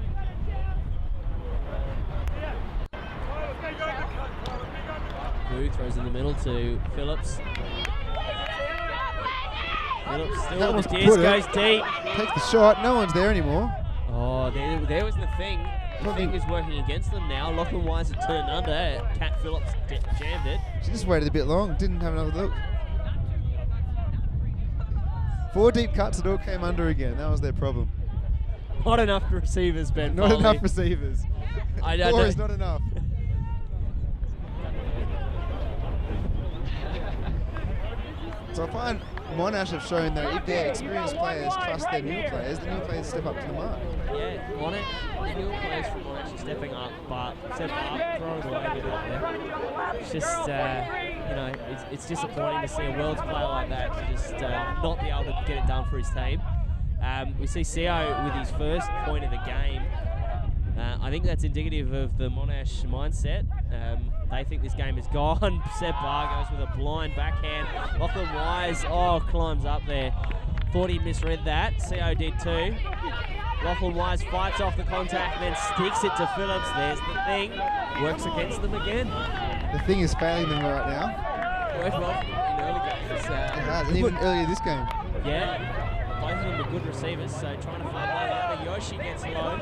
Boo throws in the middle to Phillips. Phillips still with the disc, goes deep. Takes the shot, no one's there anymore. Oh, there was the thing. The thing is working against them now. Lachlan Wise had turned under. Cat Phillips jammed it. She just waited a bit long, didn't have another look. 4 deep cuts, it all came under again. That was their problem. Not enough receivers, Ben. Not enough receivers. 4 is not enough. So I find Monash have shown that if their experienced players trust their new players, the new players step up to the mark. Yeah, Monash, the new players from Monash are stepping up, but step up, throwing away a bit out there. It's just, you know, it's disappointing to see a Worlds player like that to just not be able to get it done for his team. We see Seo with his first point of the game. I think that's indicative of the Monash mindset. They think this game is gone. Seb Bar goes with a blind backhand. Lachlan Wise, climbs up there. Thought he misread that. Seo did too. Lachlan Wise fights off the contact, then sticks it to Phillips. There's the thing. Works against them again. The thing is failing them right now. Worked well in early games. It has, and even earlier this game. Yeah. Both of them are good receivers, so trying to find one out. Yoshi gets low,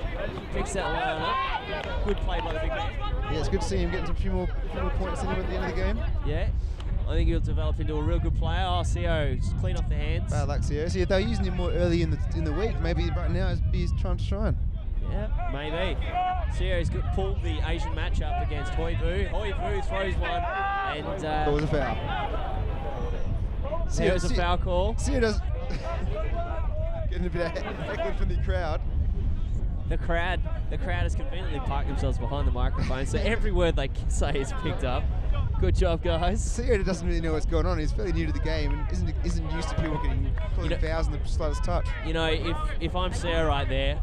picks that one up. Good play by the big man. Yeah, it's good to see him getting some few more points in him at the end of the game. Yeah, I think he'll develop into a real good player. Seo, just clean off the hands. Bad luck, Seo. So yeah, they're using him more early in the week. Maybe right now he's trying to shine. Yeah, maybe. Seo's pulled the Asian matchup against Hoi Vu. Hoi Vu throws one, and it was a foul. It was a foul call. Seo does. Getting a bit of heckling from the crowd. The crowd has conveniently parked themselves behind the microphone, so every word they say is picked up. Good job, guys. Seo doesn't really know what's going on. He's fairly new to the game and isn't used to people calling fouls in the slightest touch. You know, if I'm Seo right there,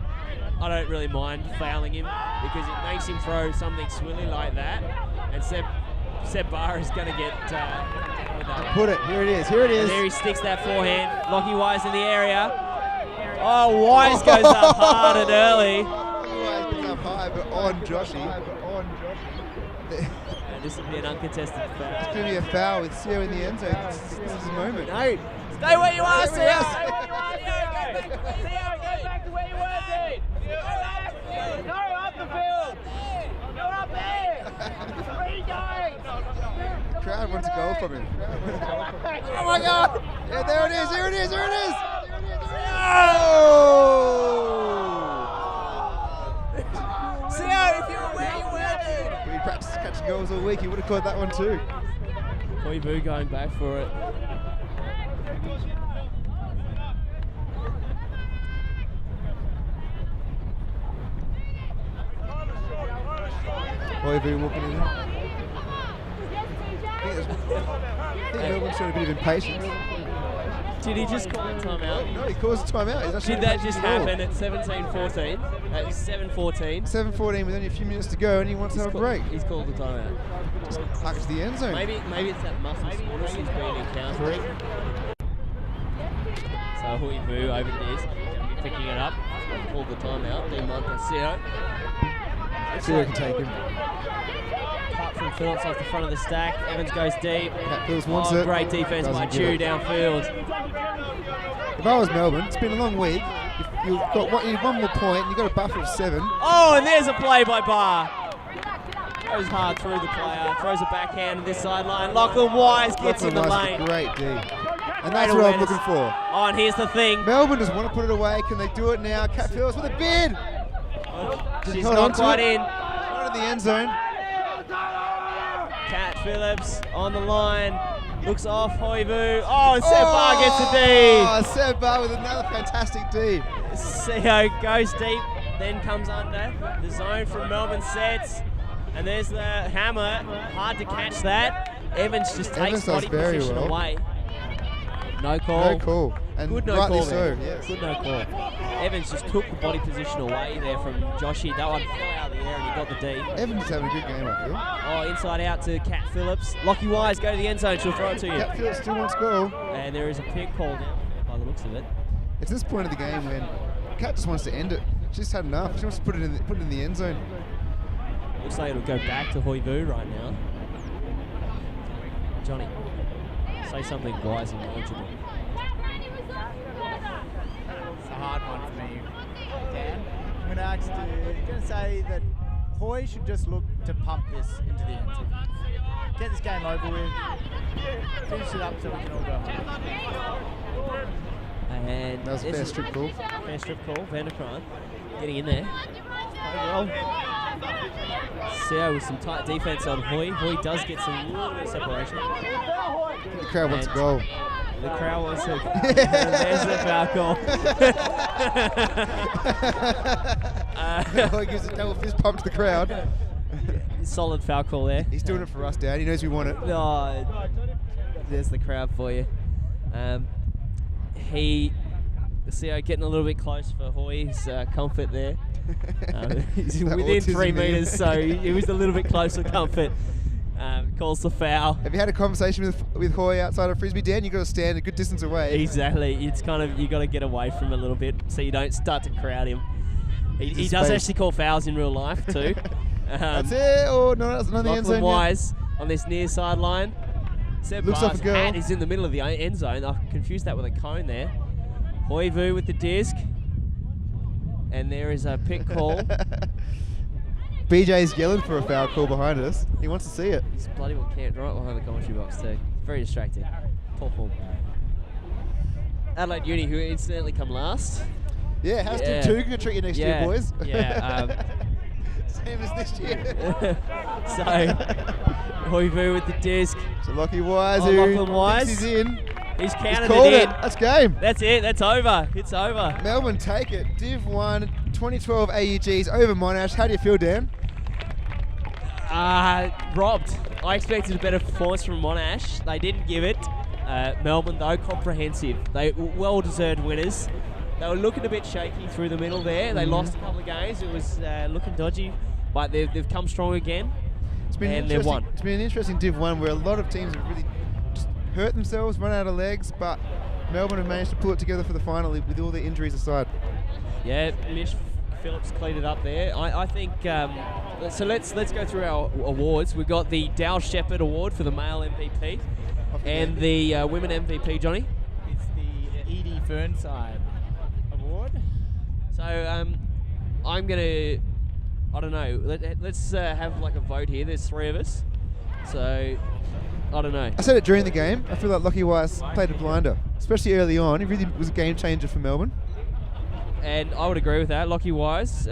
I don't really mind fouling him because it makes him throw something swilly like that, and Seb Bar is going to get with that. Put it. Here it is. Here it is. And there he sticks that forehand. Lockie Wise in the area. Oh, Wise goes up hard and early. Wise goes up high, but on Joshy. And this will be an uncontested foul. It's going to be a foul with Seo in the end zone. This is his moment. No, stay where you are, Seo. Go back to where you were, dude. No, up the field. Go up there. Where are you going? The crowd wants a goal from him. Oh my God! Yeah, there it is. Here it is. Here it is. Seo, if you were where you were, dude. We practiced catching goals all week. He would have caught that one too. Hoi Vu going back for it. Hoi Vu walking in. I think Melbourne showed a bit of impatience. Did he just call a timeout? No, he calls a timeout. Did that just happen at 17:14? At 7:14? 7:14 with only a few minutes to go, and he wants to have a break. He's called the timeout. Just huck it to the end zone. Maybe it's that muscle soreness he's been encountering. So Hoi Vu over this, going to be picking it up. Called the timeout. Being marked by Seo. Seo can take him. Cut from Phillips off the front of the stack. Evans goes deep. Phillips wants it. Great defense by Chew downfield. If I was Melbourne, it's been a long week. You've got one more point, and you've got a buffer of 7. Oh, and there's a play by Bar. Goes hard through the player. Throws a backhand to this sideline. Lachlan Wise gets in the lane. Great D. And that's what I'm looking for. Oh, and here's the thing. Melbourne just want to put it away. Can they do it now? Kat Phillips with a bid. She's not quite in. Right in the end zone. Kat Phillips on the line. Looks off Hoivu. Oh, and Seb Barr gets the D. Oh, Seb Barr with another fantastic D. CO goes deep, then comes under. The zone from Melbourne sets. And there's the hammer. Hard to catch that. Evans just takes body position away. No call. No call. And good no rightly call so, there. yes. Good no call. Evans just took the body position away there from Joshy. That one fell out of the air and he got the D. Evans is having a good game, I feel. Oh, inside out to Kat Phillips. Lockie Wise, go to the end zone. She'll throw it to you. Kat Phillips still wants goal. And there is a pick called down by the looks of it. It's this point of the game when Kat just wants to end it. She's had enough. She wants to put it in the end zone. Looks like it'll go back to Hoivu right now. Johnny, say something wise and knowledgeable. It's a hard one for me, Dan. I'm going to say that Hoy should just look to pump this into the end zone. Get this game over with. Finish it up so we can all go home. And that was a fair strip call. Fair strip call. Vanderkraan getting in there. Overall, Sao with some tight defense on Hoy. Hoy does get some little bit of separation. The crowd wants a goal. The crowd wants a goal. There's the foul call. Hoy gives a double fist pump to the crowd. Solid foul call there. He's doing it for us, Dad. He knows we want it. Oh, there's the crowd for you. CO getting a little bit close for Hoy's comfort there. He's within 3 metres, so he was a little bit close for comfort. Calls the foul. Have you had a conversation with Hoy outside of Frisbee, Dan? You've got to stand a good distance away. Exactly. It's kind of, you got to get away from him a little bit so you don't start to crowd him. He does actually call fouls in real life too. That's it. Oh, no, that's not the end zone. Wise on this near sideline. Seb looks Barr's off a goal. hat is in the middle of the end zone. I confused that with a cone there. Hoivu with the disc. And there is a pick call. BJ's yelling for a foul call behind us. He wants to see it. He's bloody well camped right behind the commentary box too. Very distracting. Poor form. Adelaide Uni, who incidentally come last. Yeah, how's Div 2 going to treat you next year, boys? Yeah. Same as this year. So, Hoivu with the disc. So Lockie Wise, Lachlan Wise. He's in. He's counted called it in. That's game. That's it. That's over. It's over. Melbourne take it. Div 1, 2012 AUGs over Monash. How do you feel, Dan? Robbed. I expected a better performance from Monash. They didn't give it. Melbourne, though, comprehensive. They well-deserved winners. They were looking a bit shaky through the middle there. They lost a couple of games. It was looking dodgy, but they've come strong again. And they've won. It's been an interesting Div 1 where a lot of teams have really just hurt themselves, run out of legs, but Melbourne have managed to pull it together for the final with all the injuries aside. Yeah, Mish Phillips cleaned it up there. I think, so let's go through our awards. We've got the Dal Shepherd Award for the male MVP and the women MVP, Johnny. It's the Edie Fernside Award. So I'm going to, I don't know, let's have like a vote here. There's 3 of us. So, I don't know. I said it during the game. I feel like Lockie Wise played a blinder, especially early on. He really was a game changer for Melbourne. And I would agree with that. Lockie Wise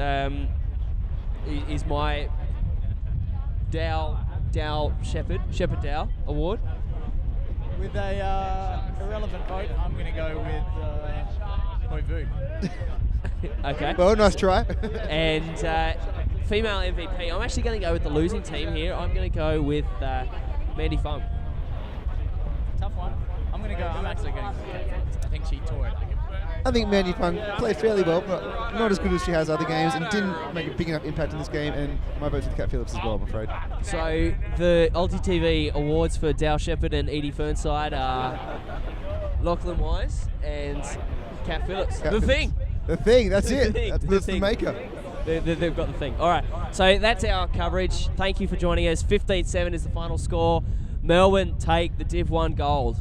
is my Dow Shepherd Dow Award. With a irrelevant vote, I'm going to go with Hoivu. Okay. Well, nice try. And female MVP, I'm actually going to go with the losing team here. I'm going to go with Mandy Fung. Tough one. I'm actually going to I think she tore it. I think Mandy Fung played fairly well, but not as good as she has other games, and didn't make a big enough impact in this game, and my vote's with Kat Phillips as well, I'm afraid. So the ULTI.TV awards for Dal Shepherd and Edie Fernside are Lachlan Wise and Kat Phillips. The thing. The thing, that's The it. thing, That's the the thing. maker. They've got the thing. All right, so that's our coverage. Thank you for joining us. 15-7 is the final score. Melbourne take the Div 1 gold.